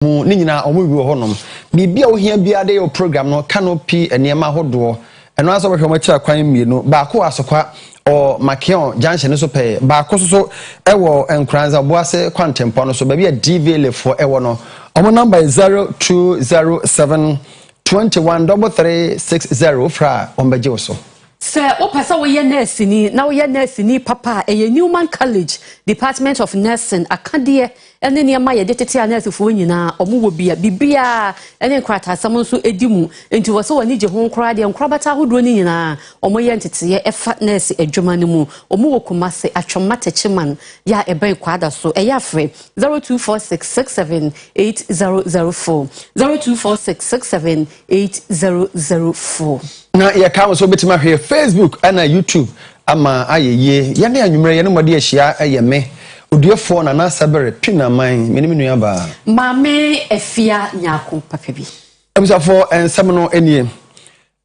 mu ni nyina omo wi honom bibia wo hia bia de program no canopy enema hodo eno aso behwe mo kira kwan mienu ba ko asokwa o Makion junction so pay ba ko so ewo enkranza boase kwantempo no so ba bia DVL for ewo no omo number is 0207 213360 fra ombeje so. Sir, opasa we nurse ni na we nurse ni papa e Newman College Department of Nursing akade ene ne ma ye detete nurse fo nyina omo wo bibia ene nkrata asam nso edimu enti wo so wani je ho nkra de nkrabata hodo ni nyina omo ye ntete ye efa nurse adwuma ne mu omo wo komase atwoma techiman ya eben kwada so e ya frɛ 0246678004 0246678004 na ya ka so betima hwe Facebook ana YouTube ama ayeye ya ne anwumre ye no mode ahia ayeme Oduyefour and Maame pina man menimi nua ba Maame Efia Nyarko papa bi abisa for ensem no enie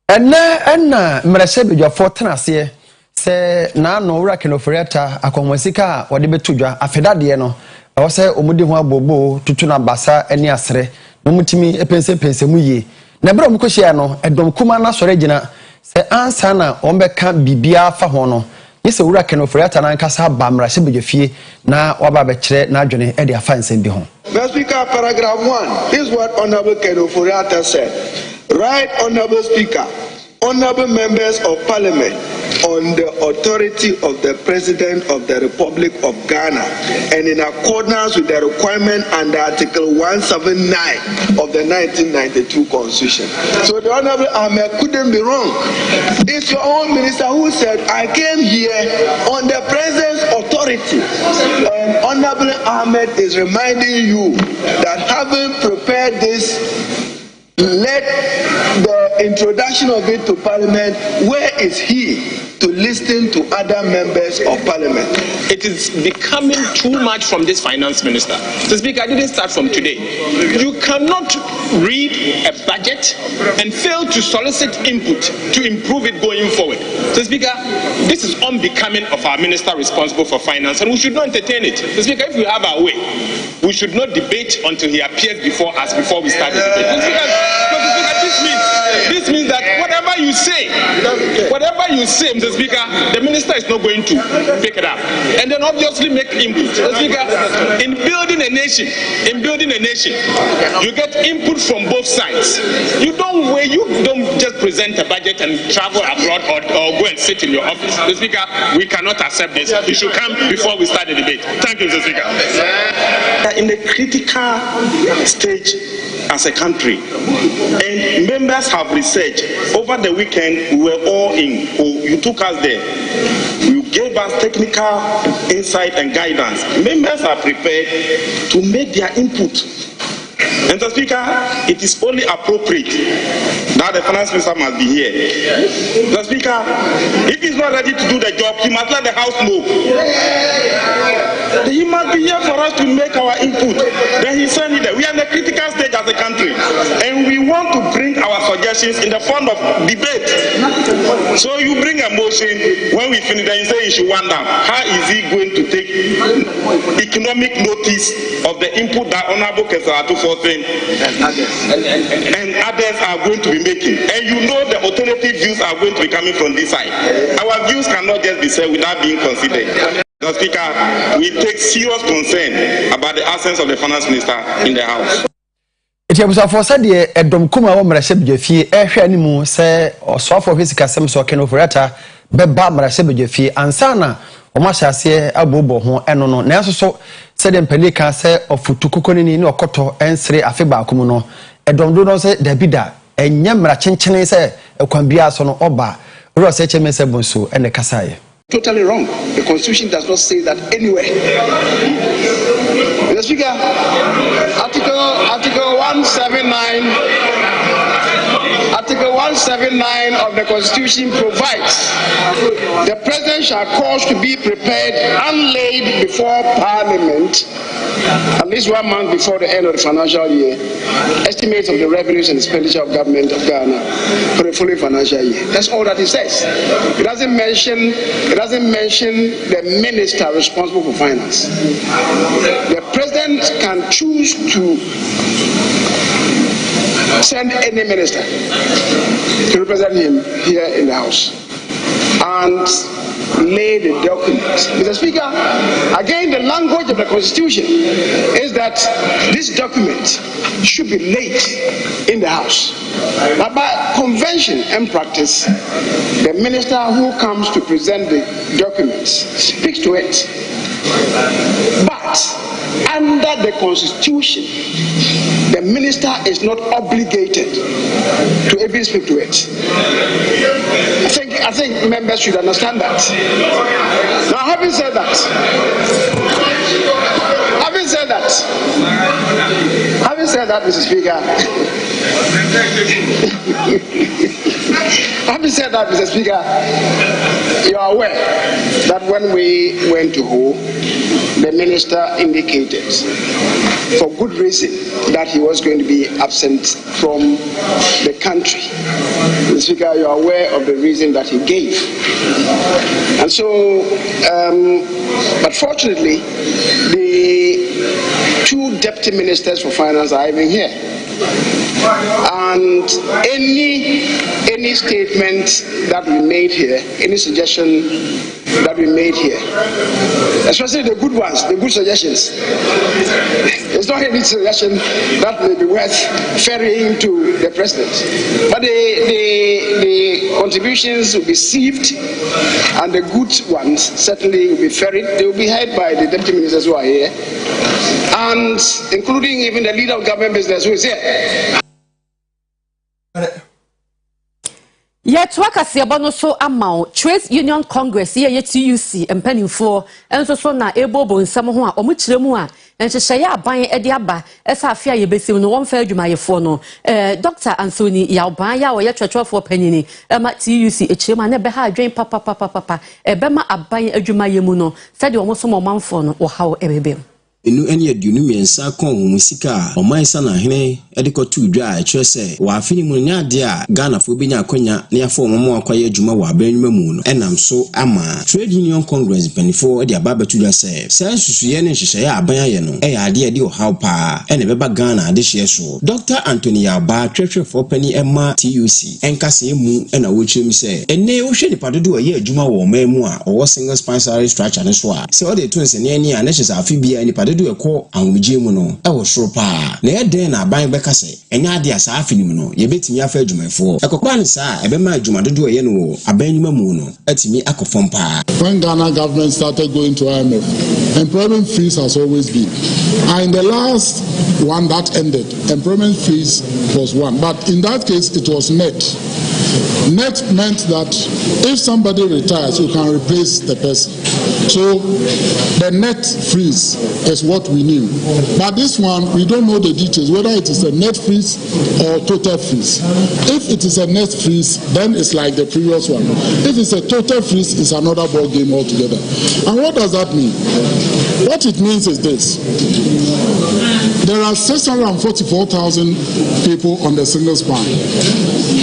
enna mmerese bedwafor tenase se na no wura kenoforiata akomwasika wode betudwa afedade no ewo se omudi ho abobo tutu na basa eni asere no mutimi epense mu ye na bra omkohia no edom kuma na sore gina se ansa na ombeka bibia fa ho no yese wura kenoforiata na nkasa ba mmerese bedwafie na waba bekire na adwene e de afa nsem bi ho. Mr. Speaker, paragraph 1. This is what Honorable Kenoforiata said. Right, Honorable Speaker, honorable members of Parliament, on the authority of the President of the Republic of Ghana and in accordance with the requirement under Article 179 of the 1992 Constitution. So the Honorable Ahmed couldn't be wrong. It's your own minister who said, I came here on the President's authority. And Honorable Ahmed is reminding you that having prepared this, let the introduction of it to Parliament, where is he to listen to other members of Parliament? It is becoming too much from this finance minister. The Speaker, I didn't start from today. You cannot read a budget and fail to solicit input to improve it going forward. The Speaker, this is unbecoming of our minister responsible for finance, and we should not entertain it. The Speaker, if we have our way, we should not debate until he appears before us before we start the debate. This means that whatever you say, Mr. Speaker, the minister is not going to pick it up, and then obviously make input. Mr. Speaker, in building a nation, you get input from both sides. You don't just present a budget and travel abroad or go and sit in your office. Mr. Speaker, we cannot accept this. You should come before we start the debate. Thank you, Mr. Speaker. In a critical stage as a country, and members have researched over the weekend. We were all in, you took us there, you gave us technical insight and guidance. Members are prepared to make their input. And Mr. Speaker, it is only appropriate that the finance minister must be here. Mr. Speaker, if he's not ready to do the job, he must let the House know. He must be here for us to make our input. Then he sent it there. We are in a critical stage as a country, and we want to bring our suggestions in the form of debate. So you bring a motion, when we finish, then you say you should wonder, how is he going to take economic notice of the input that Honorable Kesaratu Fortin and others are going to be making? And you know the alternative views are going to be coming from this side. Our views cannot just be said without being considered. Mr. Speaker, we take serious concern about the absence of the finance minister in the House. It was for said the Edom Kuma Marasebjefie, Ashanimu, say, or Swafo Hisicasem so Kenoforiata, Beba Marasebjefie, and Sana, or Masha say, Abobo, and no, Naso so said in Pelika, say, of Futukuni no Koto, and Sre Afiba Kumuno, Edom do not say, Debida, and Yamra Chinchene say, a Quambia son Oba, Ross HMS Bunsu, and the Kasai. Totally wrong. The Constitution does not say that anywhere. Mr. Speaker, Article 179 of the Constitution provides the President shall cause to be prepared and laid before Parliament at least 1 month before the end of the financial year estimates of the revenues and expenditure of government of Ghana for the following financial year. That's all that it says. It doesn't mention the minister responsible for finance. The President can choose to send any minister to represent him here in the House and lay the documents. Mr. Speaker, again, the language of the Constitution is that this document should be laid in the House. But by convention and practice, the minister who comes to present the documents speaks to it. But under the Constitution, the minister is not obligated to even speak to it. I think members should understand that. Now, having said that, Mr. Speaker, having said that, Mr. Speaker, you are aware that when we went to Ho, the minister indicated, for good reason, that he was going to be absent from the country. Mr. Speaker, you are aware of the reason that he gave. And so, but fortunately, the two deputy ministers for finance are even here. And any statement that we made here, any suggestion that we made here, especially the good ones, the good suggestions, it's not any suggestion that may be worth ferrying to the president. But the contributions will be sieved, and the good ones certainly will be ferried. They will be heard by the deputy ministers who are here, and including even the leader of government business who is here. Yet wakasi abono so amount Trade Union Congress ye TUC empanimfo enso so na ebobo nsam ho a omo kiremu a enhyehyeye aban ede aba esa afia ye besim no wonfa adwumayefo no Dr. Anthony Yauban ya wo ye twetwefo panyini ma TUC ekirema na be ha adwen papa ebema aban adwumayemu no sade omo so momamfo no wo hawo ebebem enu eni aduonu miensa kon musika oman sana hene edikotu dwa a kyerese wa afini mu nya de a Ghana fo benya akonya na yafo omo akwaye adwuma wa abanwuma mu no enam so ama Trade Union Congress penifo de ababetu dwa se susuye ne hyehyeye aban aye no ade ade ohaw pa ene beba Ghana ade hye so Dr. Anthony Yauban twetwefo pani ema TUC enkase mu ena wo kyerem se ene wo hwe nipa dodo aye adwuma wo man mu a owo single sponsor structure ne so a se o de to nsene ani a ne hyesa afi bia nipa do ekọ anwuje mu no e wo soro pa na ye den na aban beka se enya ade asa afini mu no ye betimi afa adwumafo ekokpa ne sa ebe ma adwuma dodo ye no aban nyuma mu no atimi akofom pa. When Ghana government started going to IMF, employment fees has always been, and in the last one that ended, employment fees was one, but in that case it was net. Net meant that if somebody retires, you can replace the person. So the net freeze is what we knew. But this one, we don't know the details, whether it is a net freeze or total freeze. If it is a net freeze, then it's like the previous one. If it's a total freeze, it's another ball game altogether. And what does that mean? What it means is this. There are 644,000 people on the single span.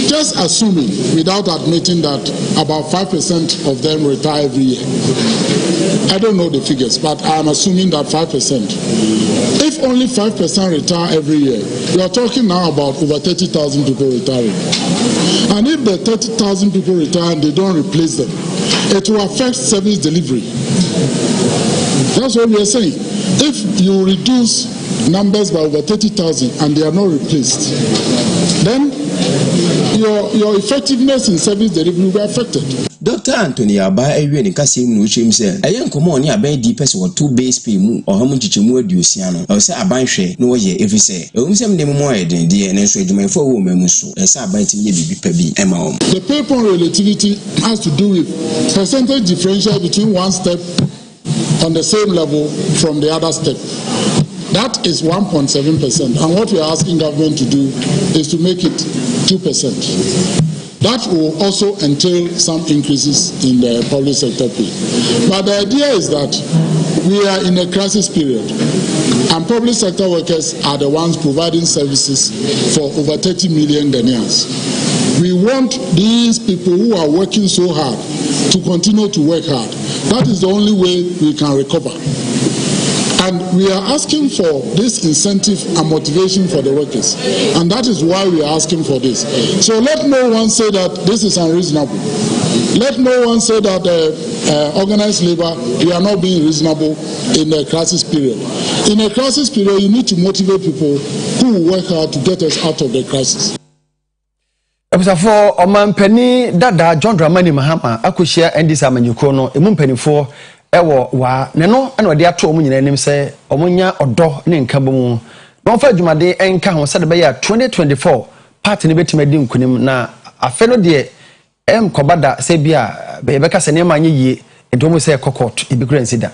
Just assuming, without admitting that about 5% of them retire every year. I don't know the figures, but I'm assuming that 5%. If only 5% retire every year, we are talking now about over 30,000 people retiring. And if the 30,000 people retire and they don't replace them, it will affect service delivery. That's what we are saying. If you reduce numbers by over 30,000 and they are not replaced, then your effectiveness in service delivery will be affected. Dr. Anthony Yauban ewie ne kase mu no chim se eye nkomo ne aban di pese wo two base pay mu oham chichemu aduosia no o se aban hwe no ye efise ewumsem ne mu ayeden de ne so adwumayefo wo mamu so e se aban tim ye bibi pa bi ema wo. The pay-point relativity has to do with percentage differential between one step on the same level from the other step. That is 1.7%, and what we are asking government to do is to make it 2%. That will also entail some increases in the public sector pay. But the idea is that we are in a crisis period, and public sector workers are the ones providing services for over 30 million Ghanaians. We want these people who are working so hard to continue to work hard. That is the only way we can recover. And we are asking for this incentive and motivation for the workers. And that is why we are asking for this. So let no one say that this is unreasonable. Let no one say that organized labor, we are not being reasonable in a crisis period. In a crisis period, you need to motivate people who will work hard to get us out of the crisis. For Omampeni Dada John Dramani Mahama, Akushia and this Amanyukono, a Mumpeni for Ewo wa Neno, and what they are told me in say, Omunya or Do Nin Kabumu. Don't find Jumade and Kahon Sadabaya 2024, party Nibet Medim Kunim na a fellow dear M. Kobada Sebia, Bebeka Senema Ye, and Domo say a cockot, Ibigran.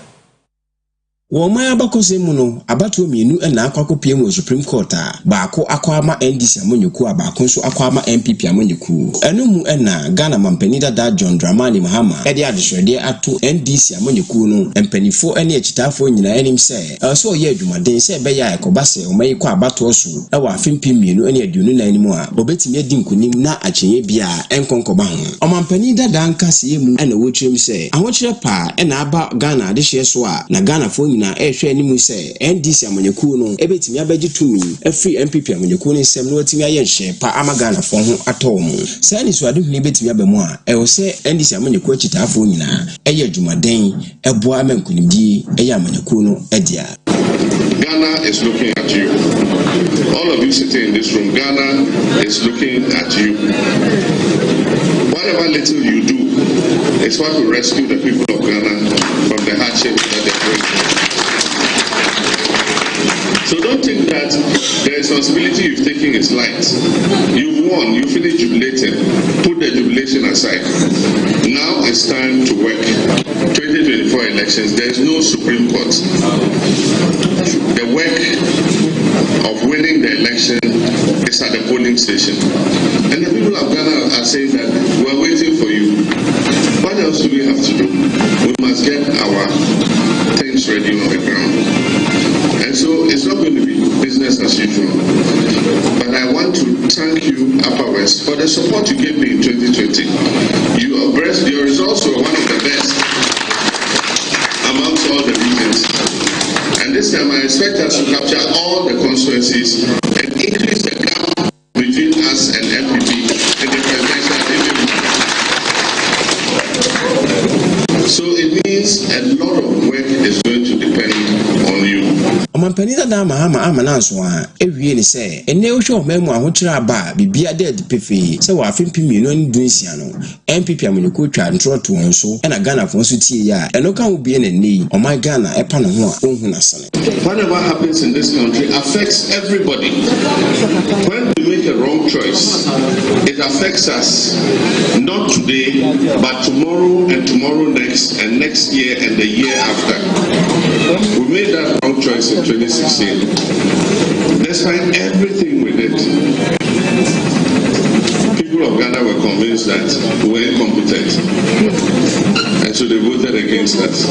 Woma abakose mu no abatu mienu na akwako piem wo Supreme Court baako akwama NDC amonyuku abaako nso akwama MPP amonyuku eno mu na Ghana mampani dada John Dramani Mahama ede adehwede ato NDC amonyuku no empanifo ene ekitafo nyina enim se so ye adwumaden se be ya ekobase omayiko abato so e wa afempi mienu ene aduonu na anim a obetimi adi nkunim na akyenye bia enkonkoba ho omampani dada nkase mu ene wotrem se ahokyere pa ena aba Ghana adehye so a na Ghana fo na ehwe animu se NDC amonyeku no ebetimi abaji tumi afri MPP amonyeku no nsem no otimi ayenhye pa amagana fo ho atom sani so adehuni betimi abamu a ewo se NDC amonyeku akitafo nyina eye adwumaden eboa amankunimdi eye amonyeku no edia. Ghana is looking at you. All of you sitting in this room, Ghana is looking at you. Whatever little you do, it's what will rescue the people of Ghana from the hardship that they're going through. So don't think that the responsibility you've taken is light. You've won, you finished jubilating. Put the jubilation aside. Now it's time to work. 2024 elections, there is no Supreme Court. The work of winning the election is at the polling station. And the people of Ghana are saying that we're waiting for you. What else do we have to do? We must get our things ready on the ground. And so it's not going to be business as usual. But I want to thank you, Upper West, for the support you gave me in 2020. Your results were one of the best amongst all the regions. And this time I expect us to capture all the constituencies and increase the gap between us and MPP in the presidential delivery. So it means a lot of work is going to depend on you. Omampani dada Mahama amananso a ewie ni se ene ohwe omemu ahokyere aba bibia dead pefe se wa afempi mienu ani dunsia no MPP amonyeku twa ntroto nso na Ghana fo nso tie ya eno kan obi na nei oman Ghana epa no ho a ohun asane. Whatever happens in this country affects everybody. When we make a wrong choice, it affects us not today but tomorrow and tomorrow next and next year and the year after. We made that wrong choice in 2016. Despite everything we did, people of Ghana were convinced that we were incompetent. And so they voted against us.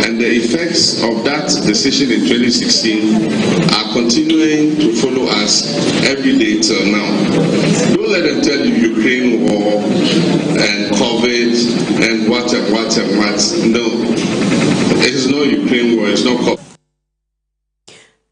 And the effects of that decision in 2016 are continuing to follow us every day till now. Don't let them tell you Ukraine war and COVID and what. No. It's not Ukraine war, it's not COVID.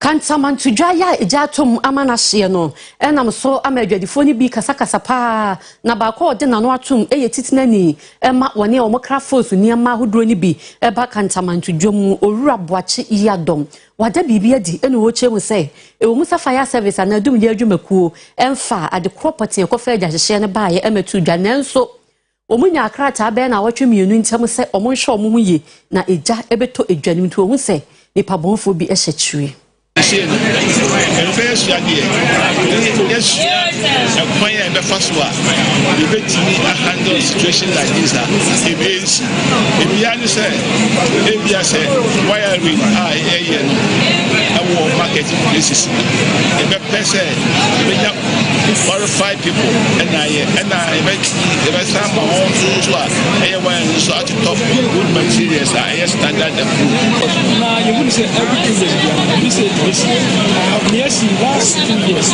Kantaman to Jaya, Jatum Amanashia no, and I'm so amadjadifoni be Kasakasapa, Nabako, then Anoatum, Titnani, Emma, one year or Macrafos, near Mahudroni be, Eba Kantaman to Jomu, or Rabwachi Yadom. What the BBD and Woche will say, it will Musa fire service and I do near Jumaku, and far at the property of Coffee as a share by Emma to Janenso. Omunya krata be na watwe mienu ntem se omonsho omuye na eja ebeto edwanim to ohun se nipa bonfo bi ehyekyire. First idea, yes, a choir and the first one. You bet me a handle situation like this. It means if you say, why are we our market places? The person, we have 4 or 5 people, and I make the best time of all foods. I want to start to talk good materials. I standard the food. Now you would say everything is yes, last 2 years.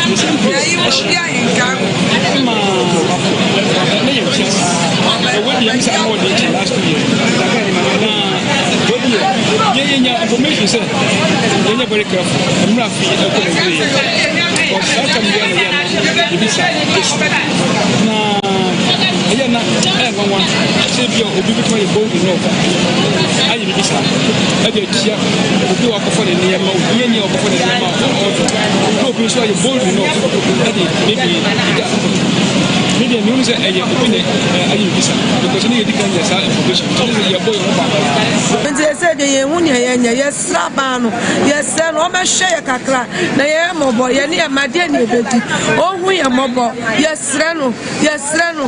Information you say, you're very careful. I'm not feeling a good idea. Or sometimes you're not one. Save your obituary bold enough. I am this. I get here. Do a for the near mouth. Any of the near mouth. No, be sure you're bold enough. Maybe a news and you because you need to get your information. Your boy. When they said the Unia, yes, Sabano, yes, sir, Roma Shea Kakra, Nayamo boy, and my dear baby. Oh, we are mobile. Yes, Reno, yes, Reno.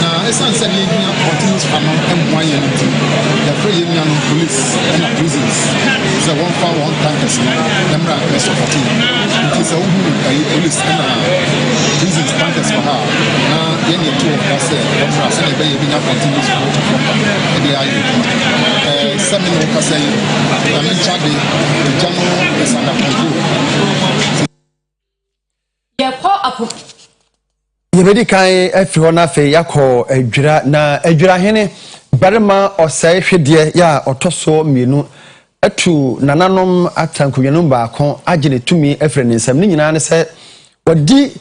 Now, it's not continuous and why the free union police and prisons. It's a 1 for 1 tankers. Number of 14. It is a police and prisons tankers for her. Now, then you two of us say, and they have continuous protocol. And they are seminal Casay, I mean, Chadi, the general is under control. Yebedi kai afiro na fe yakọ adwira na adwira hene barema osai hwede ya otoso mienu atu nananom atankunyanum baako agene tumi afre ne nsam ne nyina ne se wadi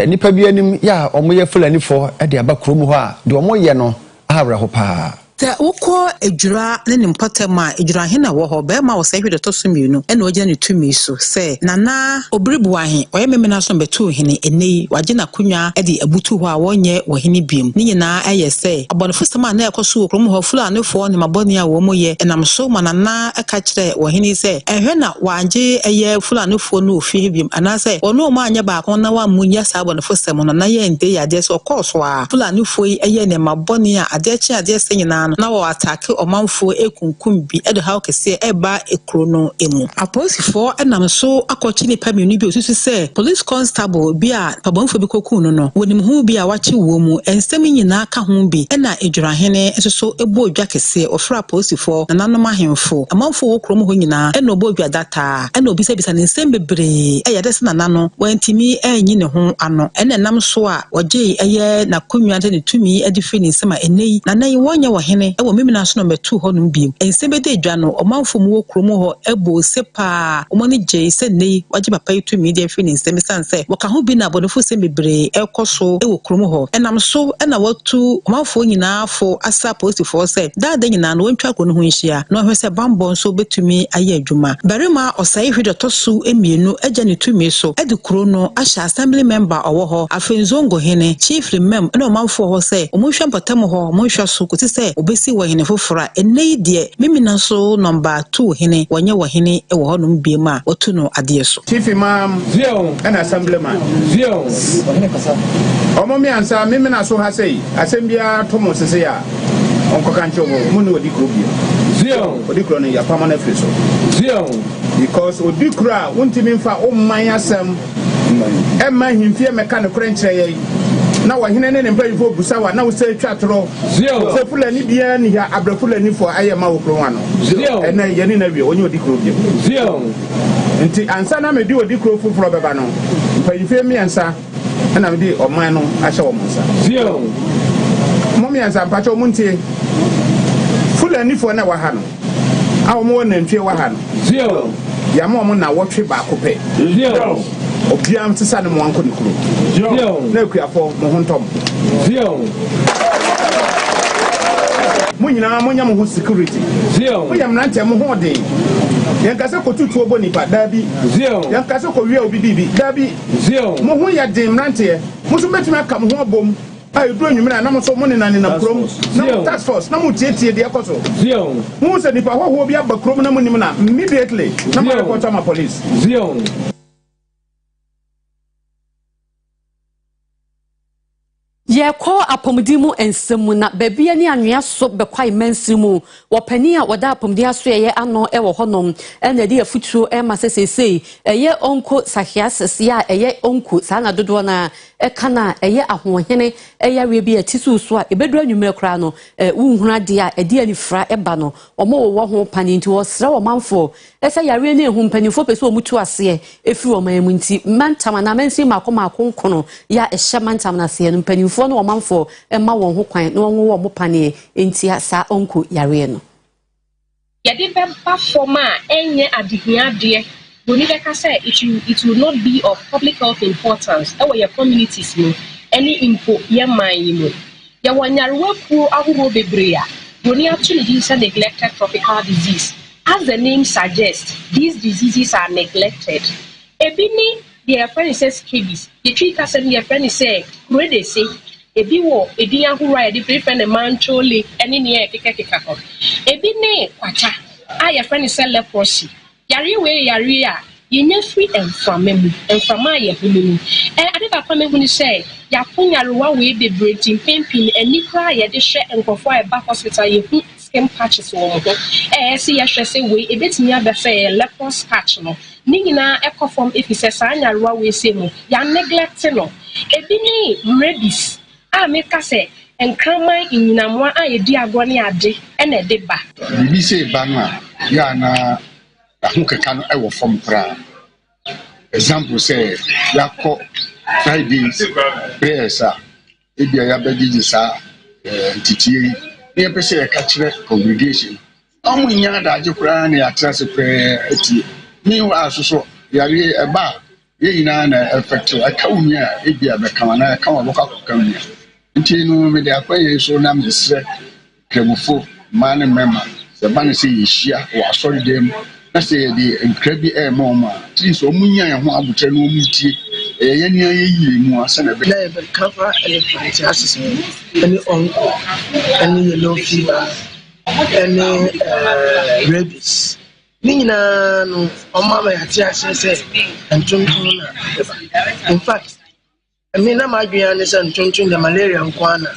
nipa bi anim ya omoye fulani fo e de abakrom ho a de omoye no ahawre ho pa The Oko Ejura and Potema Ejura Hina Waho, Bema was saved the Tosumino, and Wajani to me so say, Nana Obribuahi, or Meminason Betu Hini, and Ne, Wajina Kunya, Eddie Abutua, 1 year, or Hini Beam, Nina, I say, about the first man there, Kosu, Romo, Fula, no for Mabonia, Womoye, and I'm so manana a catch there, or Hini say, and Hena, 1 year, a year, Fula, no for no Fibim, and I say, or no man, back on our Munya Sab on the first time on a Naya and day, I guess, of course, Fula, no for a year, and Mabonia, a dear chair, dear saying, now attack or manfo ekunkumbi edo how kese eba ekrono emu aposifo enam so akochi ne pamuni bi osusu se police constable bi a pabonfo bi kokunu no wonim hu bi a wachi wo mu ensem nyina ka ho bi ena edwurahene enso ebo odwa kese ofra aposifo na nanom ahemfo amanfo wo krom ho nyina ena obo odwa data ena obi se bisa ne nsem bebre eyade na nano wantimi enyi ne ho ano ena nam so a oje eye na konwa de ne tumi edifi ne nsema enei na nan wonya wo hene Mimina number 2 honum bi ensebede dwano omanfo mu okromo ho ebo sepa omoni je se nei waji papa yitu media fini nsemi sanse waka ho bi na abonofo se bebre ekoso ewo kromo ho enam so ena watu omanfo nyina afo asa postifo se dada nyina no wantwa ko no ho nhia no hwese bambo so betumi aye adwuma barema osai hwedo tosu emienu agya ne tumi so edi kro no asha assembly member owo ho afenzongo hene chief remem ena omanfo ho se omonhwa mpatam ho omonhwa so kotise obesi hene fofora enei de mimina so number 2 hene wanye wo hene e wo honum biema otu no ade so chief imam zio and assemblyman zio hene kasa omo mi ansa mimina so ha sei asembia tomo sese ya onko kancho mu no odi krobia zio odi kro no ya permanent free so zio because odi kra wonti mfa o man asem e man himfie meka ne kro nkyere yai na wa hene ne mpa yifo busawa na wo se twatro se fulani bia ni ya abrafulani fo ayema wo kro wano ena yeni na wie onye odi kro bia nti ansa na me di odi kro fufuro beba no mpa yife mi ansa na me di oman no ahye wo monsa mo mi ansa mpacho muntie fulani fo na wa ha no a mo na ntwe wa ha no ya mo na wotwe ba kope obiam tsasa ne mo anko ne kuro na kuafo mo hontom munyina monya mo security munyam na ntem ho de yankase ko tutu obo nipa dabi yankase ko wie obi bibi dabi mo ho ya de mrante mo so betumi aka mo ho obom ayo do nwumina na mo so mo ne nane na krom na task force na mo tietie de akoso mo se nipa ho obi aba krom na mo nim na immediately na mo report to police Yeko apomdimu ensemu na babia ni anwea so bekwai mansimu wopani a woda apomdi aso ye ano ewo honom na de afutuo ma sesesei eye onko sahias ya eye onko sana dodo na ekana eye ahohene eye we bi atisu so a ebedu anwumere kra no wunhuna de a ede anifra eba no omo wo ho pani nti wo sra wo manfo ese yare ne hu mpanifo pese o mutu ase efi wo man mu nti mantam na mansimu akoma akonkono ya ehye mantam na se no mpanifo no wo manfo ema won ho kwan no won wo mo pane enti asa onko yare no yade bempa forma enye adihia de we need to say it will not be of public health importance our your communities no any info ye man mu ya wanyarwa ku ahuro bebrea we actually this neglected tropical disease as the name suggests these diseases are neglected ebini their friend says kibis the tree castle their friend say where they say ebi wo ebi ahuro ya the friend manchole any near kekeka ko ebi ne kwata your friend say leprosy yari we yari a yenya free enfamemu enfama ye hulunu ade papa me hunu say ya punyarewa we be breathing pimpin eni kra ye de hwe enkofo e back hospital ye hu skin patches wo mo see ye hwe say we ebetimi abefa leprosy patch no ni nyina ekofom efise sa anyarewa we say mo ya neglect no ebi ni rabies a me ka say enkraman inyinamwa a ye di agone ade na de ba bibi say ba no a ya na ahukeka no ewo form pra example say yakọ Fridays prayers ebia ya begiji sa titie ne pese ya kachire congregation amunya da aje kura na ya trase prayer ati mi wa asoso yare eba ye ina na effect akawunya ebia be kamana kama boka kamnya nti no me de akwaye so na mdesre kremufo man member se ban se yishia wa sorry dem na say the incredible mama please omunya ya ho abutre no mutie ye nia ye yi mu asana be level cover elephant assessment any onco any yellow fever any rabies nina no omama ya ti asese ntuntun na in fact I mean na madua ne san ntuntun the malaria nkwana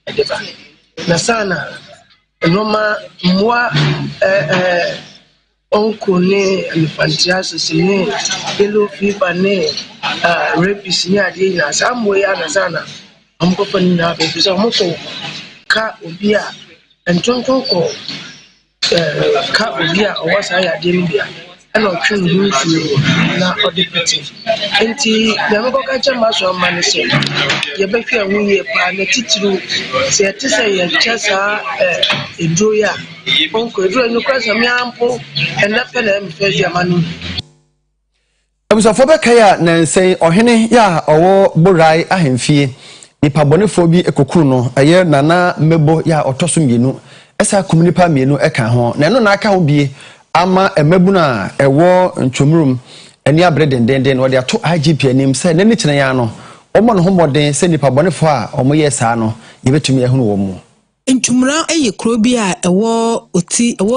edeba na sana noma mwa onko ne elephantiasis ne yellow fever ne rabies ne ade na samwo ya na sana amkofa ni na be so moko ka obi a ntonton ko ka obi a owasa ya de bia ana otwe no nsuo na odepete enti na moko ka chama so amane se ye be hwe anwuye pa na titiru se yete se ye chesa edro ya onko edro no kwasa miampo enda pele mfezi amanu Amusafo bekaya na nsɛn ɔhene ya ɔwɔ borai ahemfie nipa bɔnefo bi ekokuru no ɛyɛ nana mebo ya ɔtɔso mienu ɛsa komunipa mienu ɛka ho na ɛno na aka ho bie ama emabu na ɛwɔ ntwomrum ɛni abre dendenden no wɔde ato IGP anim sɛ n'ani kyerɛ ya no ɔmo no homɔden sɛ nipa bɔnefo a ɔmo yɛ saa no yɛbɛtumi ɛhunu wɔ mu Ntumra eye krobi a ewo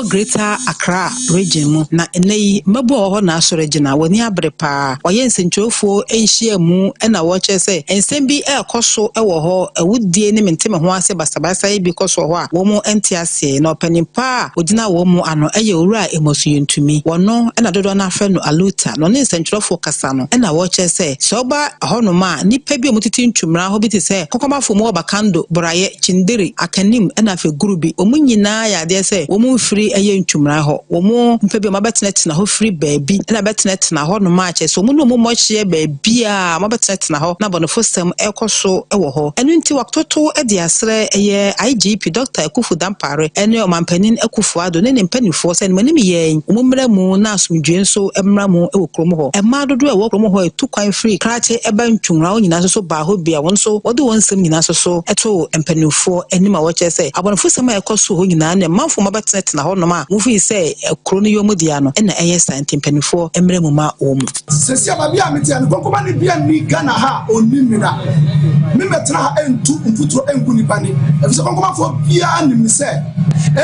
Greater Accra region mu na eneyi mabo ho na asore gina woni abrepa oye nsentwofo enhia mu na wo kyese ensem bi ekoso ewo ho ewudie ne menteme ho ase basabasa bi koso ho a wo mu entiase na opanimpa ogina wo mu ano eye owura emosu yentumi wono na dodo na afre no aluta no ne nsentwofo kasa no na wo kyese so ba hono ma nipa bi omutiti ntumra ho bi te se kokomafo mu obakando boraye chindiri akani ena fe gurubi omunyina ya de se omu free eye ntwumra ho omu mpebi mabetena ho free baabi ena betena ho no ma che so omu no mo hye baabi a mabetena ho na bonofo sem ekoso ewo ho enu nti waktoto e de asre eye IGP Dr. Ekufu Dampare ene omampanin Ekufu Ado ne mpanifo se ne me ye omumra mu na asumdwe nso emra mu ewo kromo ho ema dodo ewo kromo ho etu kwan free krache eba ntwumra onyina so ba ho bia won so wode won sem nyina so eto mpanifo enima wo say abonfo sama ekoso ho nyina na manfo mabetena ho no ma mufi say ekro no yomu dia no na eye sante mpanifo emre mu ma omu sesi ababia amete an konkoma ne bia ni Ghana ha onimina me metena ha entu mfuturo enku ni bani efise konkoma fo bia ni mi say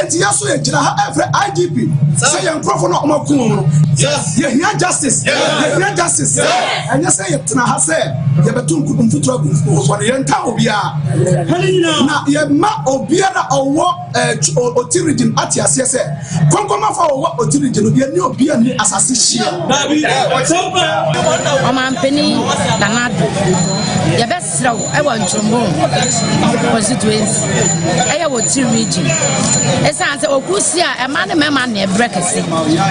enti yaso ye gira ha every IGP say yan krofo no omakun no You hear justice. You hear justice. And you say it na say you betu mfutura for the entire obia. Na ye ma obia na owo otirigin ati ase say konkoma for owo otirigin ye ni obia ni asase hia. Omampeni nanado. Ye besrawo e wa ntrombo constituency. E ya otirigin. Esa say okusi a e ma ne mema na e brekese.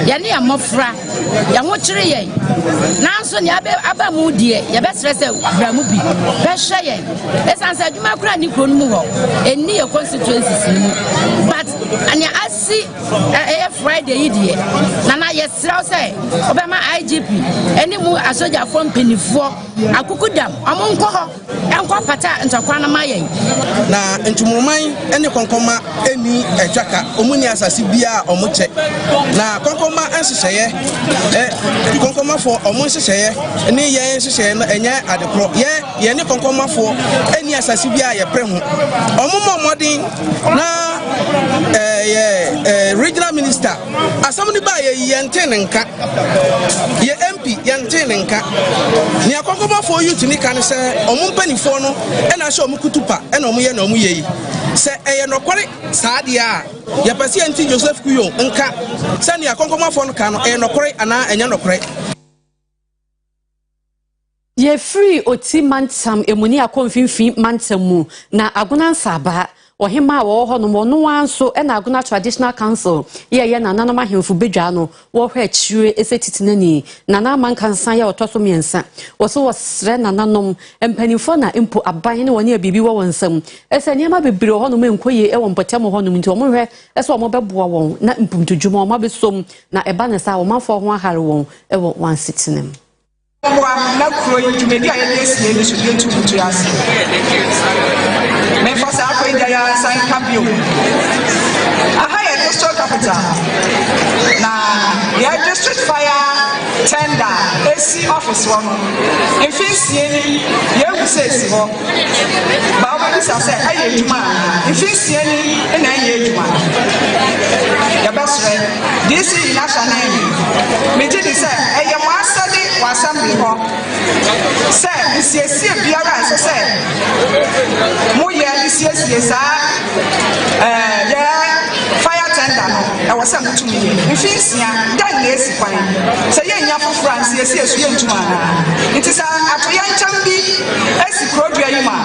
Ye ne amofra ya ho kire ye. Nanso ne aba mu die ye besra say bramu bi. Behwe ye. Esa say adwuma kura ni kro nu ho. Eni ye constituencies ni mu. But anya asi Friday die. Nana ye sraw say obema IGP eni mu asoja from penifo akukudam amonko ho enko pata ntokwa na mayen na ntumuman eni konkoma eni etwaka omuni asase bia omoche na konkoma ansehye konkoma fo omonhyehyeye eni ye nhyehyeye na enya adekro ye ni konkoma fo eni asase bia ye pre ho omomo modin na regional minister asamni ba ye yente nka ye MP yente nka ni akonkoma for youth ni kan se omumpanifo no e na hye omukutupa e na omuye na omuye yi se eye nokore saade a ye pese anti Joseph Kuyo nka se ni akonkoma for no kan no eye nokore ana enya nokore ye free oti mantam emuni akonfinfin mantam mu na aguna nsaba Ohima wo ho no no anso e na aguna traditional council ye na nanoma hemfu bedwa no wo hwe chire esetitinani nana man kansan ya otoso miensa wo so wosre nananom empanifo na impo aban ne woni abibi wo wonsam ese niam bebre ho no menkoye e wo mpotem ho no nti wo hwe ese wo beboa won na impumtudwuma wo mabesom na eba ne sa wo mafo ho ahare won e wo wansitinem na kuro yi dwumedi a yɛde asie ne so dentu mutu ase memfa sɛ akɔ india yɛ san ka bio aha yɛ district capital na yɛ district fire tender esi office hɔ no mfinsie ni yɛhu sɛ esi hɔ ba wobɛbisa sɛ ɛyɛ adwuma mfinsie ni ɛna ɛyɛ adwuma yɛbɛserɛ dc national megye di sɛ ɛyɛ mo asɛde wɔ assembly hɔ sɛ nsiesie biara ɛsɛ sɛ moyɛ nsiesie saa yɛ fire tender no ɛwɔ sɛ motum yɛ mfinsia dan na esi kwan sɛ yɛnya foforɔ a nsiesie so yɛntuma anaa nti sɛ atoyɛ nkyɛn bi esi kurodua yi ma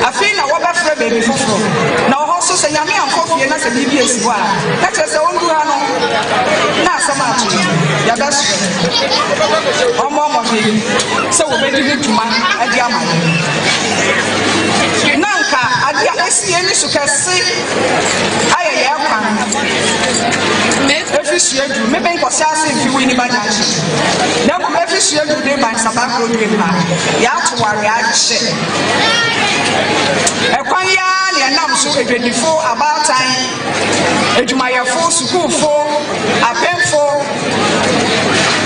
afei na wɔbɛfrɛ baabi foforɔ na ɔhɔ so sɛ nyame amfɔ fie na sɛ biribi esi hɔ a na kyerɛ sɛ ɔndura no na asɛm ato yɛbɛserɛ ɔmɔmɔde sɛ wɔbɛdi ne dwuma ade ama na nka ade a ɛsie ne so kɛse ayɛ yɛ kwan efi sua du mebe nkɔsɛ ase mfi wo ni banya akyi na mmom efi sua du de ban sabakoro de ma yɛato ware ahyɛ ɛkwan ya ne ɛnam so edwadifo abaatan adwumayɛfo sukuufo apemfo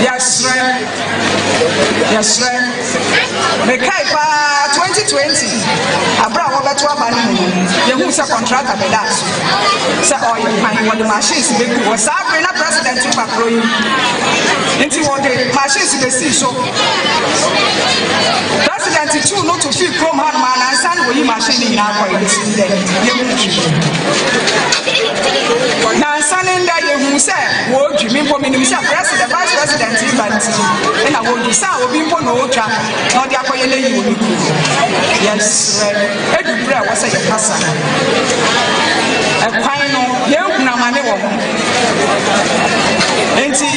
yɛserɛ mekai paa 2020 abra a wɔbɛto aba no mu yɛhu sɛ contractor bɛda so sɛ ɔyɛ kwan wɔde machines bɛgu wɔ saa bere na president pakoro yi nti wɔde machines bɛsii so president tu no to feel kurom ha no ma nansa ne wɔyi machine nyinaa kɔ yɛsi dɛ yɛhu nansa ne nda yɛhu sɛ wɔdwi me mpo menim sɛ president vice president yi ba nti ɛna wɔdwi sɛ obi mpo na ɔtwa na ɔde akɔyɛ no yi wɔ ne kuro yɛserɛ ɛdu berɛ a wɔ sɛ yɛkasa ɛkwan no yɛhunu amane wɔ ho nti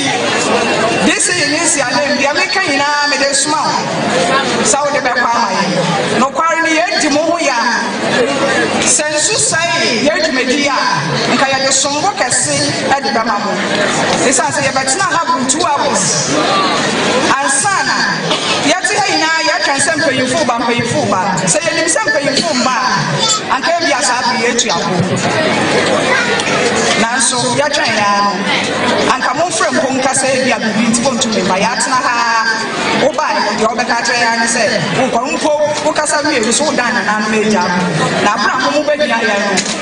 de sɛ yɛnyɛ nsiadɛm deɛ meka nyinaa mede soma wo sɛ wode bɛkɔ ama yɛ nokware no yɛdi mo ho yɛ sɛ nso sɛe yɛadwumadi a nka yɛde sombo kɛse ade bɛma mo ɛsiane sɛ yɛbɛtena ha boro 2 hours ansa na yɛte ha nyinaa yɛtwɛn sɛ mpanyimfo ba sɛ yɛnim sɛ mpanyimfo mba a anka bi asaa bere yɛatuapo nanso yɛtwɛn yaa no anka momfrɛ mpo nka sɛ bi a biribi nti bɔntumi ba yɛatena ha Oba, the Obacatra and said, Ukasa, so done and made up. Now,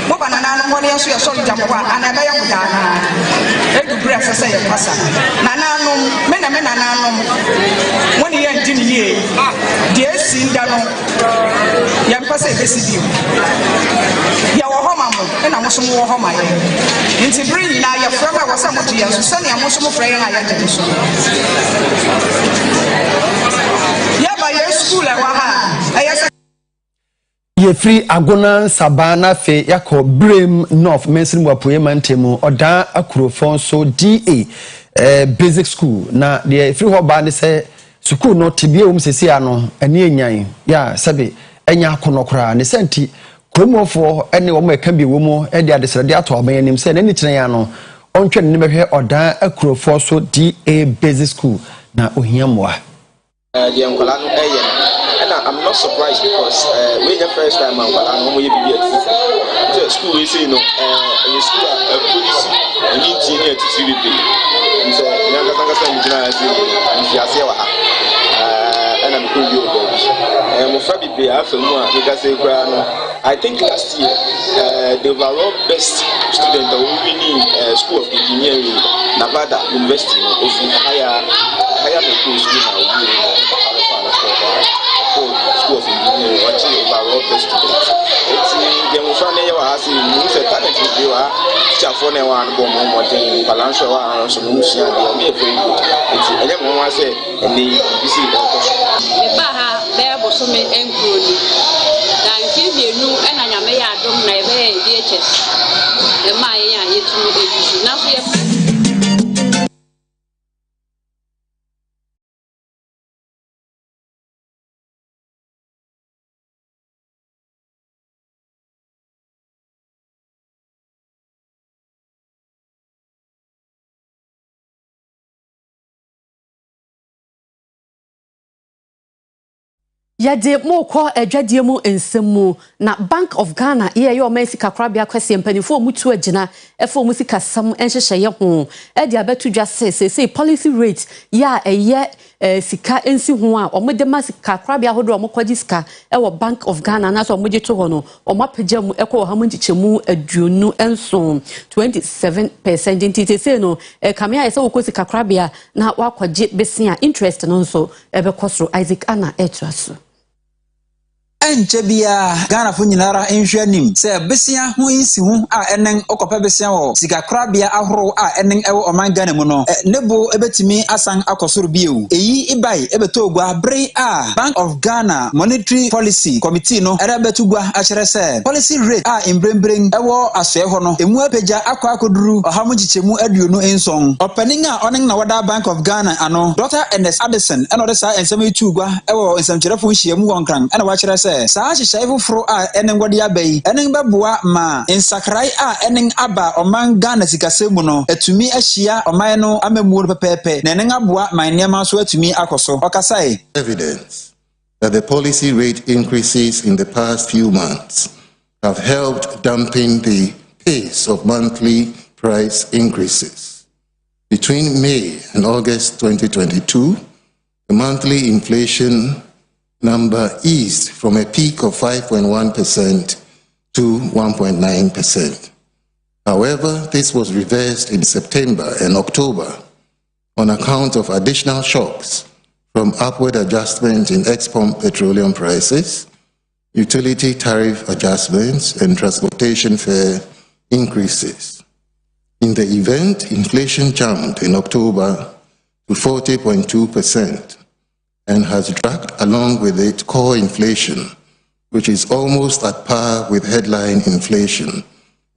Mobana, what else you are sorry, Jamwa, and I am Dana. Every breath, I say, Passa. Nanano, Menamenanum, 1 year in Jimmy, dear Sindano, Yampasa, Bessidio. Yawahoma, and I was some more home. Into bring now your father was some of years, Sunny, I was some afraid I had to do so. Yeah, by your school, I ye free agona sabana fe yako brim north mensin wapoye mantemu oda akurofon so DA basic school na the free ho ba ne se school no tibie sesi ano ene enyan ya sabe enya akonokora ne senti kromofo ene wo meka bi wo mu e de adesrade ato abanyanim se ne kyene ya no ontwe ne mehwe oda akurofon so DA basic school na ohiamwa I'm not surprised because when the first time I'm going to be at school, we say no, in school, police, and engineer to see it. So, and I'm going to be I think last year, the overall best student that we winning School of Engineering, Nevada University, of higher school School of Engineering, watching overall best student. It's the Mufane Yawasi, Musa Talent Review, Chafone one, Bomon, Palancho, and some Musia, they are very good. It's a young woman say, and the BC. The Baha, there was so many encouraging. Than you knew, and I may have done my very DHS. The Maya, it's now. Yade mo ko adwadie mu ensemu na Bank of Ghana ye yo man sika krabia kwese mpanifo mutu agina efo mu sika sam enhyehyeye ho e dia betu dwa say policy rate ya eye sika ensi ho a omode ma sika krabia hodo omokwaji sika e wo Bank of Ghana na so omoje to ho no omapagya mu ekọ ha munchichemu aduonu enso 27% intite say no kamia ye say wo sika krabia na wakwaje besia interest no nso ebekosro Isaac Ana etuaso Enchebia Ghana fu nyinara enhwanim se besia ho insi ho a enen okopa besia wo sika krabia ahoro a enen ewo oman Ghana mu no nebo ebetimi asan akosoro bieu eyi ibai ebetogwa bre a Bank of Ghana Monetary Policy Committee no era betugwa a kyere se policy rate a embrembreng ewo asoe ho no emu apagya akoduru ohamugichemu aduonu enson opening a onen na wada Bank of Ghana ano Dr. Ernest Addison eno de sa ensem etugwa ewo ensamkyerefo hyiamu wonkran ena wa kyere se saa hyehyɛ foforo a enen gwade abai enen beboa ma insakrai a enen aba oman Ghana sikasemu no atumi ahyia oman no amamuo no pepepe na enen aboa man niam so atumi akoso okasai evidence that the policy rate increases in the past few months have helped dampen the pace of monthly price increases. Between May and August 2022, the monthly inflation number eased from a peak of 5.1% to 1.9%. However, this was reversed in September and October on account of additional shocks from upward adjustments in ex-pump petroleum prices, utility tariff adjustments, and transportation fare increases. In the event, inflation jumped in October to 40.2%. and has dragged along with it core inflation, which is almost at par with headline inflation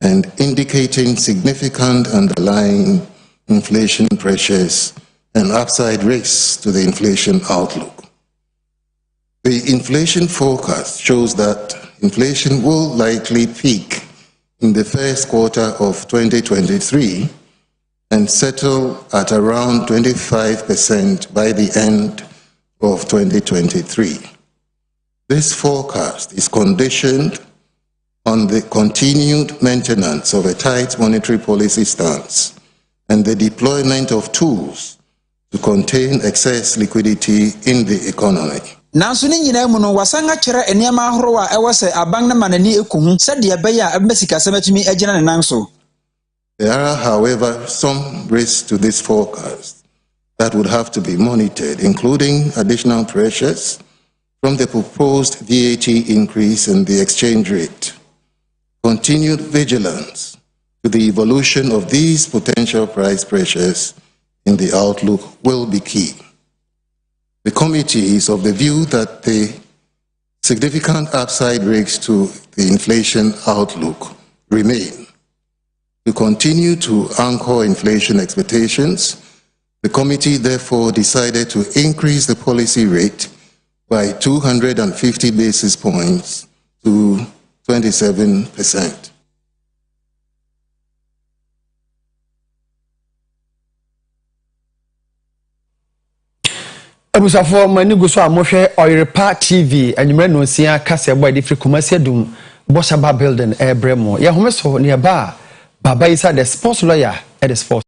and indicating significant underlying inflation pressures and upside risks to the inflation outlook. The inflation forecast shows that inflation will likely peak in the first quarter of 2023 and settle at around 25% by the end of 2023. This forecast is conditioned on the continued maintenance of a tight monetary policy stance and the deployment of tools to contain excess liquidity in the economy. Nanso ni nyina mu no wasanga kyerɛ enema ahoro a ɛwɔ sɛ aban na manani ekuhu sɛ de ɛbɛyɛ a ɛbɛsika sɛmatumi agyina ne nan so. There are, however, some risks to this forecast that would have to be monitored, including additional pressures from the proposed VAT increase in the exchange rate. Continued vigilance to the evolution of these potential price pressures in the outlook will be key. The committee is of the view that the significant upside risks to the inflation outlook remain. To continue to anchor inflation expectations, the committee therefore decided to increase the policy rate by 250 basis points to 27%. Abusafo mani guso amohwe Oyerepa TV anyumre no nsia kase boy de Kumasi adum Boshaba building ebremo ye homeso ne ba baba isa the sports lawyer at the sports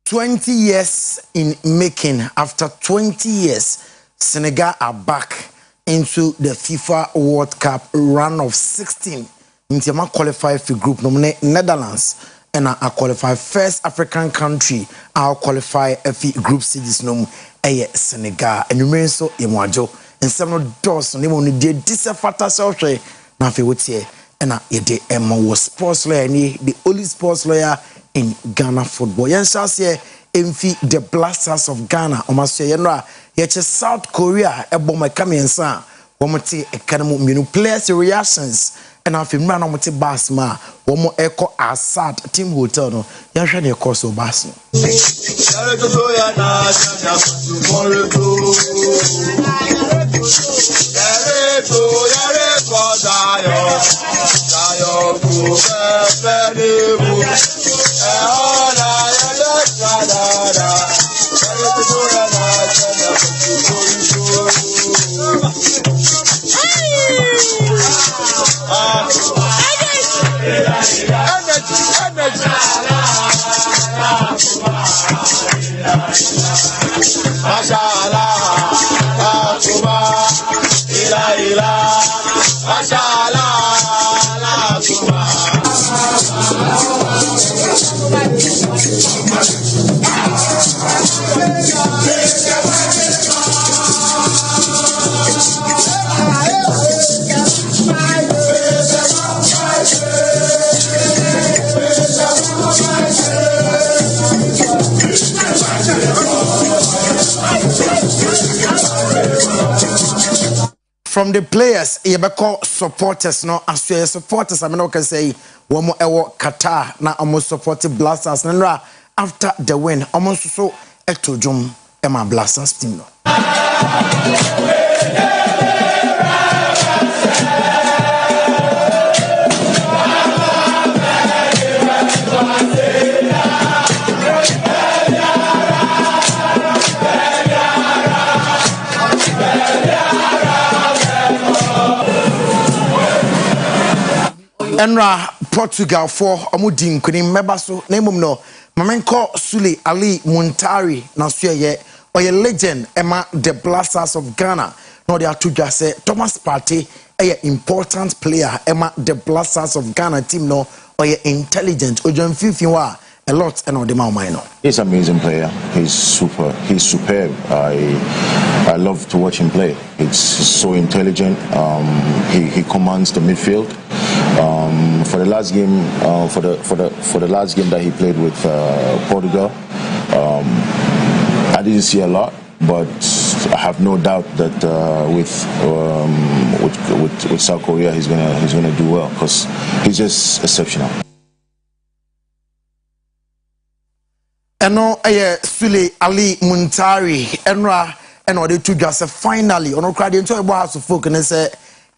"20 years in making. After 20 years, Senegal are back into the FIFA World Cup run of 16. Intiama qualified for group nominate Netherlands and I qualify first African country. I'll qualify for group stages no Senegal and remain so imwajo and some doors on them did this fata self na fe wotie and yede Emma was sports lawyer the only sports lawyer in Ghana football. Yan shall say Emfi the Blasters of Ghana. Omaso yenra yeche South Korea eboma kamiensa. Womote ekanemu minu players reactions and afim na womote basma womo eko Assad team hotel no. Yan hwe ne course o bas no. From the players, you call supporters, no, as your supporters, I mean, can say, one more Qatar, now almost supported Blasters, and after the win, almost so, Eto Jum, Emma Blasters team. Enra Portugal for Omudin Kunim Mebaso, name no, Mamenko Sule Ali Muntari, Nasuye, or a legend, Emma the Blasters of Ghana. No, they are two just say Thomas Partey, a important player, Emma the Blasters of Ghana team, no, or a intelligent, or John Fifiwa, a lot, and all the minor. He's an amazing player. He's superb. I love to watch him play. He's so intelligent. He commands the midfield. For the last game, for the last game that he played with Portugal, I didn't see a lot, but I have no doubt that with South Korea he's gonna do well because he's just exceptional. Eno Sule Ali Muntari Enra eno de two just finally ono crowd into a house of folk and say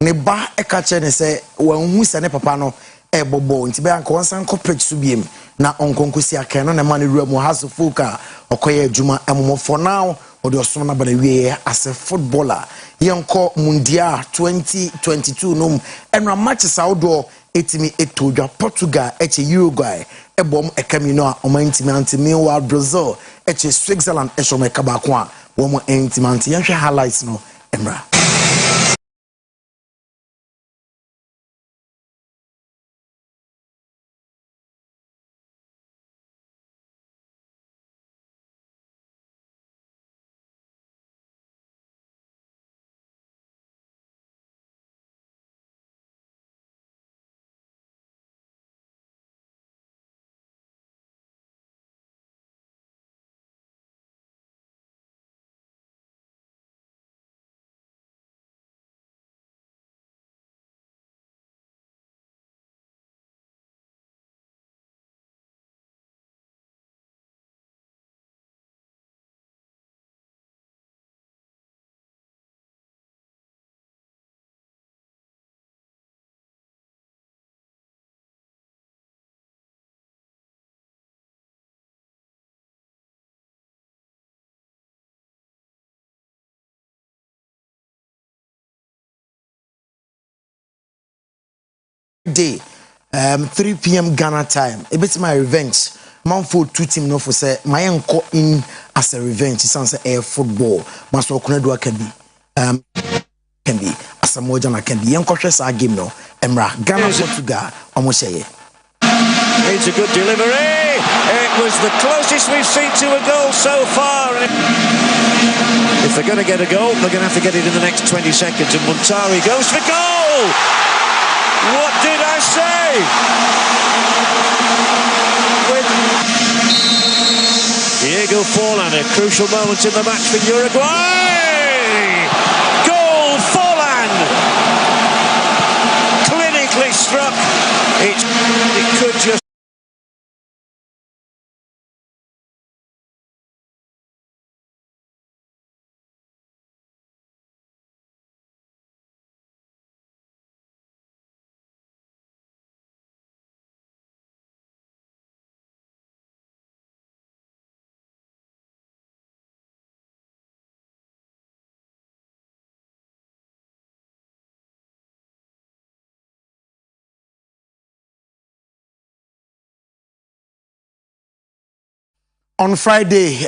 ne ba ekache ne say wan hu se ne papa no e bobo nti be anko wansan corporate so biem na onkonkosi akan no ne man ru mu house of folk a okoye adwuma emmo for now o de osom na bana wie as a footballer yenko mundial 2022 no enra matches outdoor etimi etodwa Portugal eche Uruguay ebom ekamino a omantimi antimi wa Brazil eche Switzerland eshomeka ba ko a wo mo entimanti yanhwe highlights no emra. Day 3 p.m. Ghana time. A bit my revenge. Manford 2 team no for say my uncle in as a revenge. It sounds like air football. Maso Kunedua can be as a mojana can be. Young coaches are game no. Emra Ghana Portugal almost say. It's a good delivery. It was the closest we've seen to a goal so far. If they're going to get a goal, they're going to have to get it in the next 20 seconds. And Muntari goes for goal. What did I say? Diego Forlan, a crucial moment in the match for Uruguay. Goal, Forlan. Clinically struck. It could just On Friday,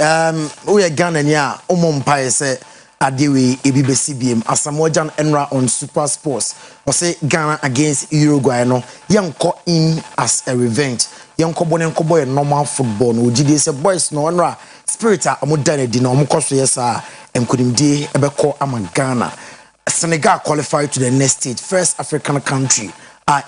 we are Ghana nya umumpa say adewe ebibesi biem Asamoah Enra on Super Sports. We say Ghana against Uruguay no yanko in as a revenge. Yanko boy normal football no gidi say boys no Enra spirit a omodane di no omkoso yesa emkudimdi ebeko ama Ghana. Senegal qualified to the next stage, first African country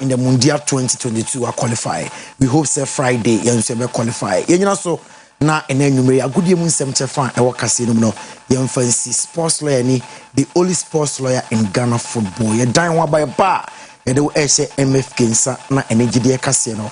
in the Mundial 2022 are qualified. We hope say Friday yanso qualify. Yenyina so na enenumere agudie mu nsem chefa e wakase no no yemfancy sports lawyer ni the only sports lawyer in Ghana football. Ye dan wa by ba ye de wo MFK nsa na enegide kase no.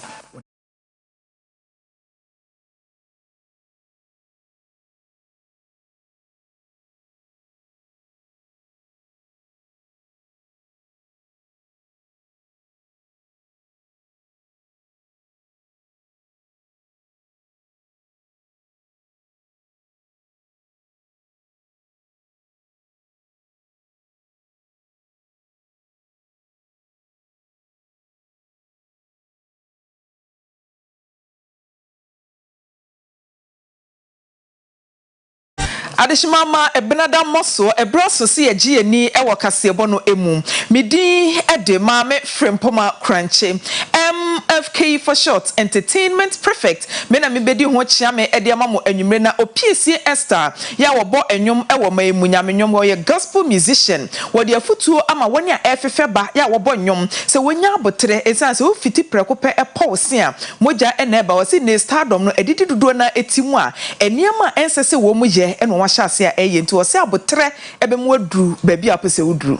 Adeshimama ebenada moso ebraso si egie ni ewo kasebo no emu midi ede maame frempoma crunche MFK for short entertainment perfect mena me bedi ho chia me ede amamo anwumre na opiesie Esther ya wo bo enwom ewo ma emu nyamenwom wo ye gospel musician wo de afutuo ama woni a efefe ba ya wo bo nwom se wonya abotre esanse wo fiti prekope epose a moja eneba wo si ne stardom no edidi dodo na etimu a eniema ensese wo mu ye eno shase a enti wo se abotre ebemu aduru baabi apese uduru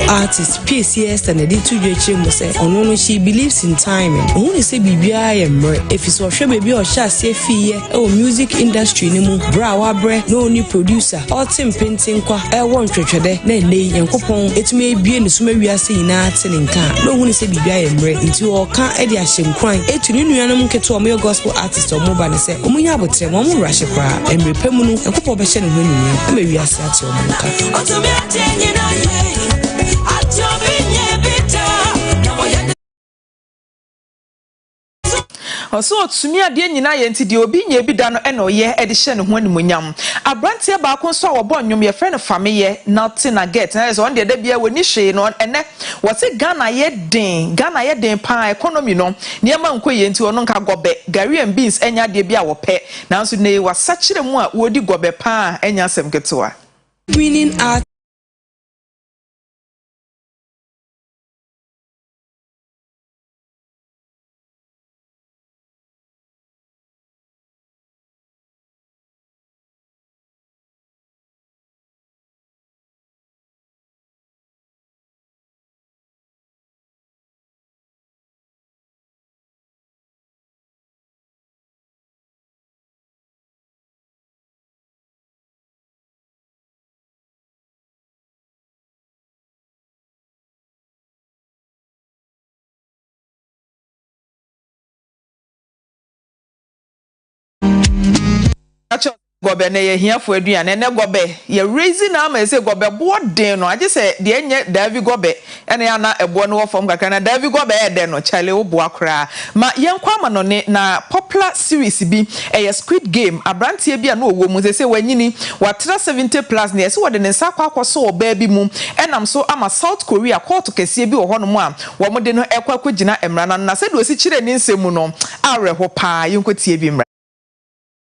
artist PCS and editor Jechim say ono she believes in timing. Who say bibia yemre if it's hwe baby or sha say fie e music industry ni mu bra wa bre no new producer all team painting kwa e won twetwede na nei yankopon etumi ebie ne suma wiase ina teninka no hu say bibia yemre nti o ka e de ahyenkwan etuni nuanum keto o gospel artist o moba ne say omunya abotre mo mu rahye kwa emre pemu no yankopon be hye ne hwanu nia e ma wiase ate o mu ka otumi atenye na ye Oso otumi ade nyina ye nti de obi nya bi da no eno ye e de hye ne ho animonyam abrantie ba ko so wo bonnwom ye friend family nothing na get na so on de da bia woni hwe no ene wo se Ghana ye den pa economy no niema nkoye nti ono nka gobe gari and beans enya de bia wo pe nanso ne wasachire mu a wodi gobe pa enya asem ketewa winning art gobe na ye hiafo aduane ne gobe ye raise na ma se gobe boden no age se de enye David gobe ene ya na ebo no wofom kakra na David gobe e de no chale wo bo akra ma yenkwa ma no ne na popular series bi e Squid Game abrantie bi a na owo mu se wanyini watra 70 plus ne se wo de ne nsa kwa akwaso oba bi mu enam so ama South Korea court kese bi wo hono mu a wo mo de no ekwa kwagina emra na se de osi kire ne nsemu no areho pa yenkotie bi mra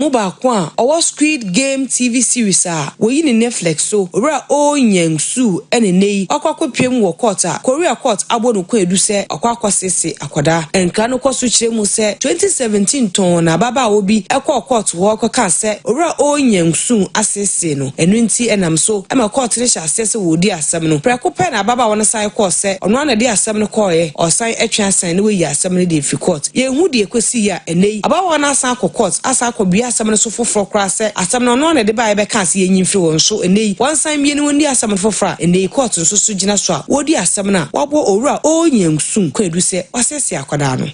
Muba kwa owo Squid Game TV series a woyi ni Netflix so ora onyansu ene nei akwakopiem wo court a Korea court abono kwa edu se akwakosese akoda enka no kwaso kire mu se 2017 ton na baba obi ekọ court wo kwaka se ora onyansu asese no enu nti enam so ema court re sha asese wo di asem no prekope na baba wona sai court se ono na di asem no koye osan etwa asan ne we asem no di fi court ye hu di ekwesi ya enei baba wona asan court asa akobia asam no so foforo kra se asam no no na de ba e be ka se yenyimfiri won so enei wansan bie ne won di asam foforo enei court nso so gina so a wo di asam na wabo owura onyansum kwadu se wasese akwada no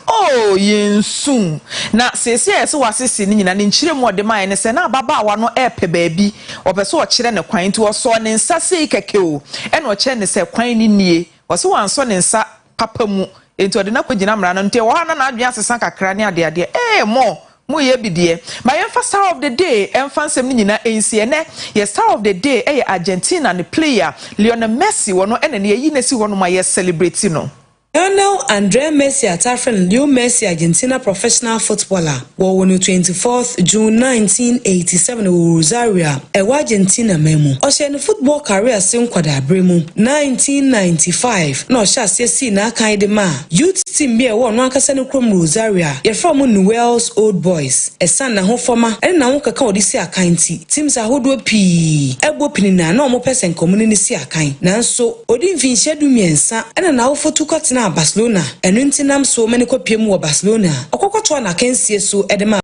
oh yensum na sese ese wasese ni nyina ne nchire mu ode man ne se na baba wa no epe baabi opese o kire ne kwan ti wo so ne nsa sei keke o e na o kire ne se kwan ni nie wo se wanso ne nsa papa mu enti ode na kwagina mra no nte wo ha na adwen asesa kakra ne ade mo mo ye bidie my star of the day emfansem ni nyina ensie ne ye star of the day Argentina ne player Lionel Messi wono ene ne yi nesi wono ma ye celebrate no. Lionel Andre Messi atafren Leo Messi Argentina professional footballer won 24th June 1987 Rosario Argentina memu o football career sin kwada bremu 1995 no sha se na kan de ma youth team be won akasa ne krom Rosario ye from Newell's Old Boys esan na ho forma ene na ho kaka odi si akan ti teams ahodo pi ebo pinina na omo person community si akan nanso odi mfin shedu miensa ene na ho fotukot na Barcelona enu ntinam so many kopiem wo Barcelona okokoto na kensie so edema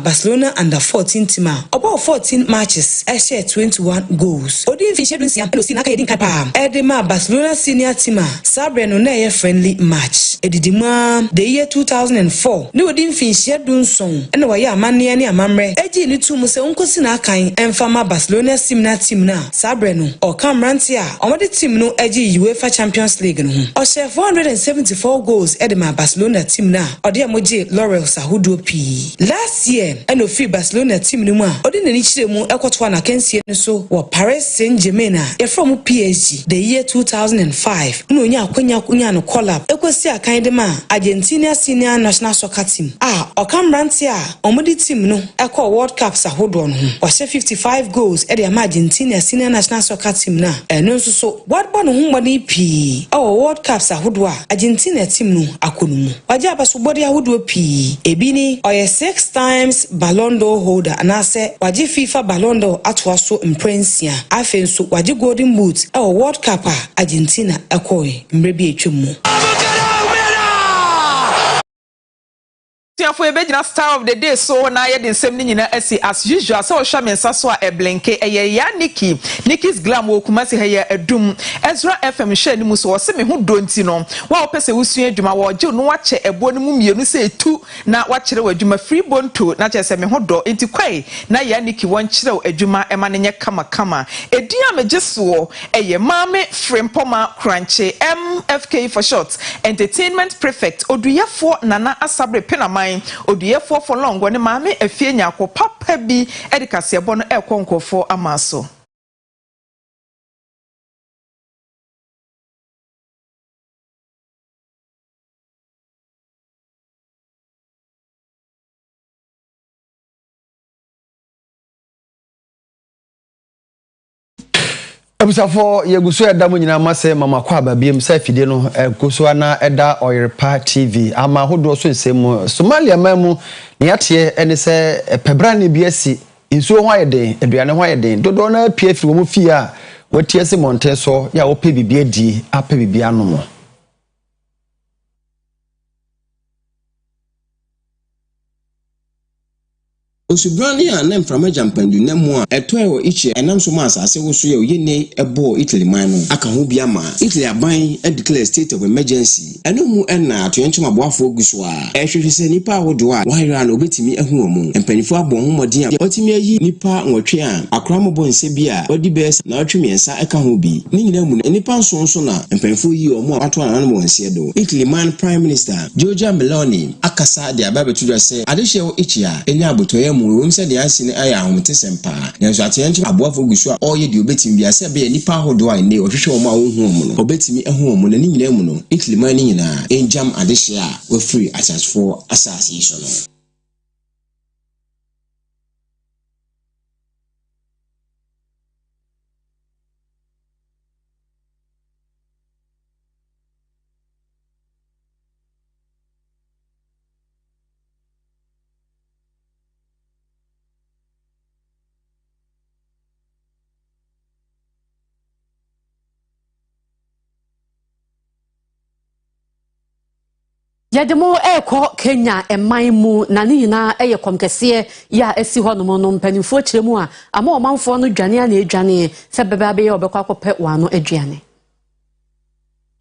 Barcelona under 14 team about 14 matches share 21 goals odin fi schedule si apelo si na kayedin kapa edema Barcelona senior team sabreno na ye friendly match edidima the year 2004 ne odin fi schedule song ena wa ya amane ne amamre eji ni tumu se onkosi na kan enfama Barcelona team na sabreno o kamrantia omode team no eji UEFA Champions League no o share 474 goals edema Barcelona team na ode amoje laurels ahodo pi last year and of free Barcelona team no ma odi nani chire mu ekoto na kensie no so wo Paris Saint-Germain e from PSG the year 2005 no nya akwanya no collab ekosi akan de ma Argentina senior national soccer team okamranti omodi team no eko World Cup sahodo no wo 55 goals e de Argentina senior national soccer team na eno so what bon ho mbani pi World Cup sahodo Argentina team no akonumu waje abaso body ahodo pi ebini oye 6 times Ballon d'Or holder and I say waji FIFA Ballon d'Or atwaso imprensia afenso waji Golden Boot World Cup Argentina ekoi mrebi etwemu for a bejina star of the day so na ye den sem ni nyina asi as usual so hwa mensa so a eblenke ya Nikki's glam wo kumasi he ya adum Ezra FM hwa ni mu so wo se me ho donti no wa wo pese wusua aduma wo je no wa che ebo ni mu mienu se etu na wa kire waduma free bonto na che se me ho do enti kwai na ya Nikki won kire aduma e ma ne nye kama edin a meje so eye Maame Frempoma Crunche MFK for short entertainment prefect Oduyefour Nana Asabre Penamai Oduyefour for long when Maame Efie Nyarko papa bi edikase ebo no ekonkofo amaso Ebusafo yeguso eda mo nyina mase mama kwa babiem sa fide no guso na eda Oyerepa TV ama hodo so nsem Somalia mamu ne yate ene se pebra ne biasi nsuo ho ayeden aduane ho ayeden dodo na pie fi wo mu fi a watie se monte so ya wo pe bibia di ape bibia no mo Osubrani a na mframa jampandu na mu a eto ewo ichi enam so ma asase wo so ye oyene ebo Italy man no aka ho bia ma Italy aban declare state of emergency eno mu na atoyenchom aboafo oguso a ehwehwese nipa awodo a wahira na obetimi ahu omu empanifo abon ho modin a otimi ayi nipa nwotwe a akramobo nse bia odi bes na otwemiensa aka ho bi ni nyina mu nipa nso na empanifo yi omu a wato anana mo nse do Italy man prime minister Giorgia Meloni akasa de ababetudo se adehye wo ichi a enya abotoye mu said the answer aya ahomte sempa nanso atenche aboafo gusu a oye de obetimi bia se be nipa hodo a ne ohwehwe o ma wo hu mu no obetimi ehu mu na ni nyina mu no Italy man ni nyina enjam adehye a we free asasfo asase so no Yademo eko Kenya emaimu na ni nyina eye komkese ya esi ho no no mpanimfo kiremu a ama omanfo no dwane na edwane se bebe abe ye obekwa kope wano aduane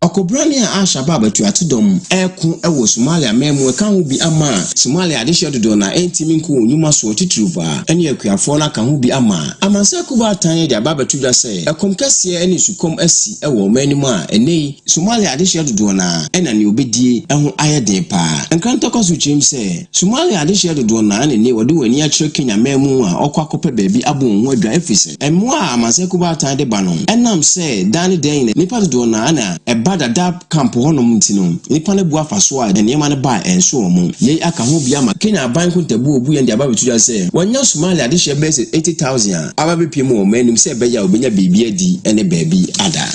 Okobrani a Ashabab to Atudom, Eko, Ewo Somalia, Memo, Kahubi Ama, Somalia, addition to Dona, Entiminko, Numa Swati Truva, and Yakuafona Kahubi Ama. Amansa Kuba Tanya, the Baba Tuda say, a Comcassia, and you come SC, Ewo, Menima, and nay, Somalia, addition to Dona, and an Ubidi, and Ayadepa. And Kantokos with James say, Somalia, addition to Dona, and they were doing near Churkin and Memo, or Quacope baby, Abu, where the officer, and moi, Amansa Kuba Tanya de Banon. And Nam say, Danny Dane, Nipa Dona, Anna, bada dab camp honom ntino nipa ne bua faso a enema ne ba enso omo ye aka ho bia ma Kenya ban ko tabu obu ye ndi aba betu say wanya Somalia de share base 80,000 aba be piem o manim say be ya obenya bibia di ene baabi ada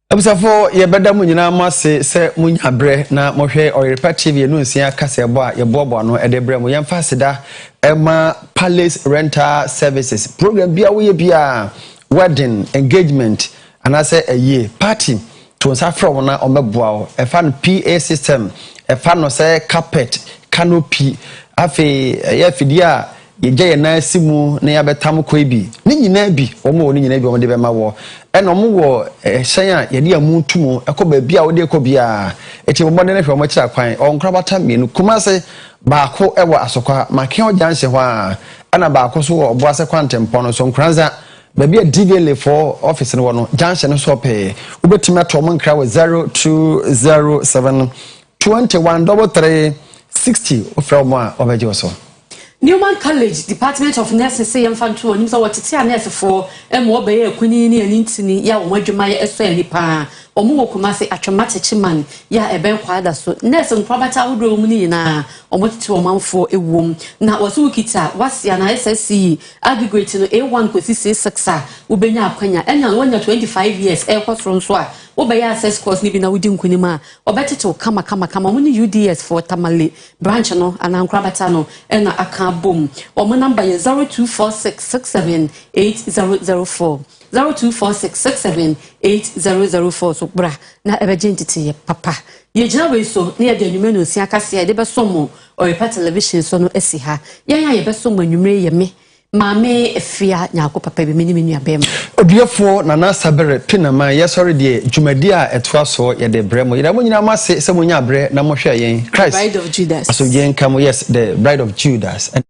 Abusafo ye beda mu nyina mase se munya bre na mohwe Oyerepa TV no nsia kase bo a ye bobo no ede bre mu yemfa seda ema Palace Rental Services program bia wo ye bia wedding engagement and I say a year party to suffer on a meboa a fan PA system a fan no say carpet canopy afi fidia ye je na simu na ya betam ko bi ni nyina bi omo ni nyina bi omo de be ma wo e no mo wo hyan a ye de amutumu e ko ba bi a wo de ko bia e ti mo de na hwe mo kira kwan on krabata mienu kuma se ba ko e wo asokwa make o janse ho a ana ba ko so wo obo ase kwantempo no so nkranza Baby a DVLA for office no one junction so pay ubetimi atom nkra we 0207 2133 60 from obeje so Newman College Department of Nursing say mfanto nim so wotete nurse for mo obeye akuni ni anintini ya omwadwuma ya eso nipa omo wokumase atwemate man ya eben kwada so nurse nkwabata hodo mu ni na omotete omanfo ewom na waso kita wasia na SSC aggregate no A1 kwesi C6 ubenya akwanya enya wonya 25 years e kwotro nso a obeye access course ni bi na wudi nkunima obetete kama mu ni UDS for Tamale branch no anankwabata no ena aka bom omo number ye 0246678004 0246678004 so bra na emergency ye papa ye jina we so na ye de anwume no sia kase ye de be so mo Oyerepa television so no esi ha ye be so mo anwume ye me Maame Efia Nyarko papa be meni menu abem Oduyefour Nana Sabere pinama yes sorry de dwumadi a etwa so ye de bremo ye da mo nyina ma se mo nya bre na mo hwe yen Christ Bride of Judas so yen come yes the Bride of Judas and